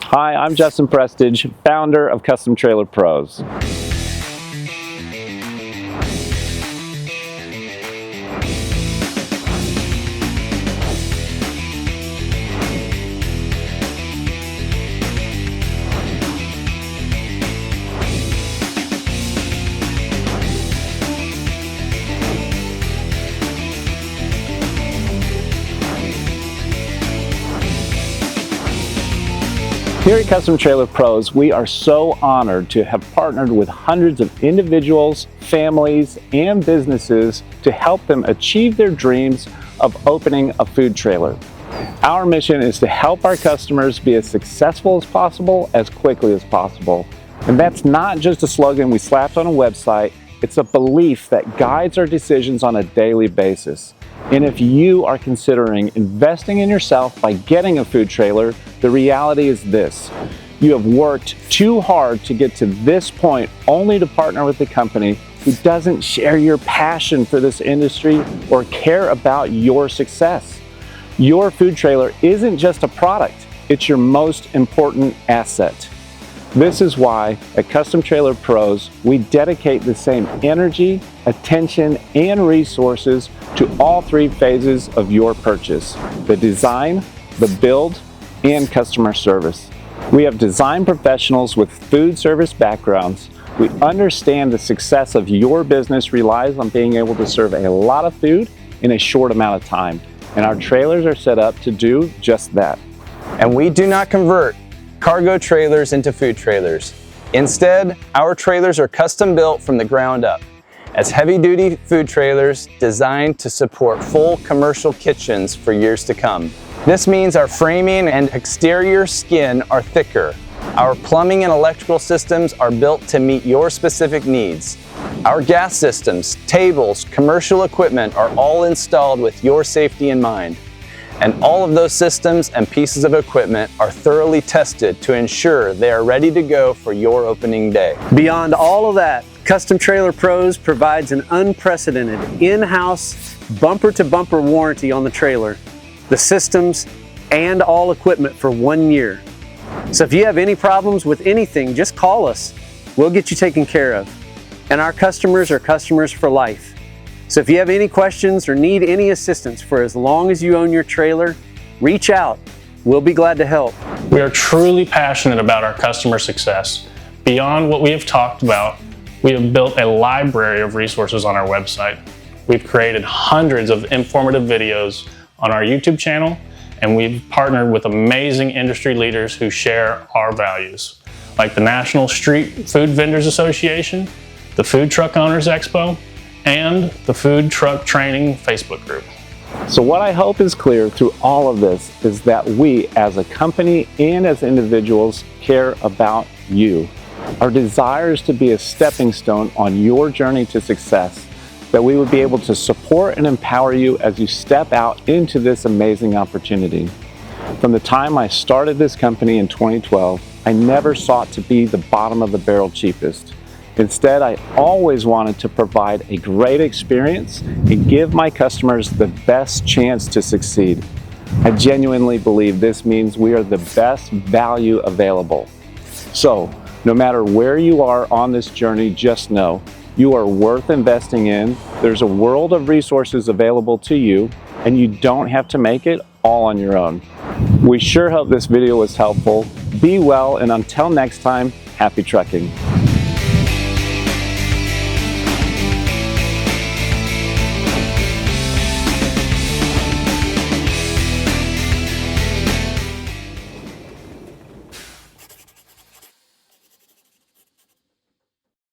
Hi, I'm Justin Prestige, founder of Custom Trailer Pros. Here at Custom Trailer Pros, we are so honored to have partnered with hundreds of individuals, families, and businesses to help them achieve their dreams of opening a food trailer. Our mission is to help our customers be as successful as possible, as quickly as possible. And that's not just a slogan we slapped on a website, it's a belief that guides our decisions on a daily basis. And if you are considering investing in yourself by getting a food trailer, the reality is this: you have worked too hard to get to this point only to partner with a company who doesn't share your passion for this industry or care about your success. Your food trailer isn't just a product, it's your most important asset. This is why at Custom Trailer Pros, we dedicate the same energy, attention, and resources to all three phases of your purchase: the design, the build, and customer service. We have design professionals with food service backgrounds. We understand the success of your business relies on being able to serve a lot of food in a short amount of time, and our trailers are set up to do just that. And we do not convert cargo trailers into food trailers. Instead, our trailers are custom built from the ground up as heavy-duty food trailers designed to support full commercial kitchens for years to come. This means our framing and exterior skin are thicker. Our plumbing and electrical systems are built to meet your specific needs. Our gas systems, tables, commercial equipment are all installed with your safety in mind. And all of those systems and pieces of equipment are thoroughly tested to ensure they are ready to go for your opening day. Beyond all of that, Custom Trailer Pros provides an unprecedented in-house bumper-to-bumper warranty on the trailer, the systems, and all equipment for 1 year. So if you have any problems with anything, just call us. We'll get you taken care of. And our customers are customers for life. So if you have any questions or need any assistance for as long as you own your trailer, reach out. We'll be glad to help. We are truly passionate about our customer success. Beyond what we have talked about, we have built a library of resources on our website. We've created hundreds of informative videos on our YouTube channel, and we've partnered with amazing industry leaders who share our values, like the National Street Food Vendors Association, the Food Truck Owners Expo, and the Food Truck Training Facebook group. So what I hope is clear through all of this is that we as a company and as individuals care about you. Our desire is to be a stepping stone on your journey to success, that we would be able to support and empower you as you step out into this amazing opportunity. From the time I started this company in 2012, I never sought to be the bottom of the barrel cheapest. Instead, I always wanted to provide a great experience and give my customers the best chance to succeed. I genuinely believe this means we are the best value available. So, no matter where you are on this journey, just know you are worth investing in. There's a world of resources available to you, and you don't have to make it all on your own. We sure hope this video was helpful. Be well, and until next time, happy trucking.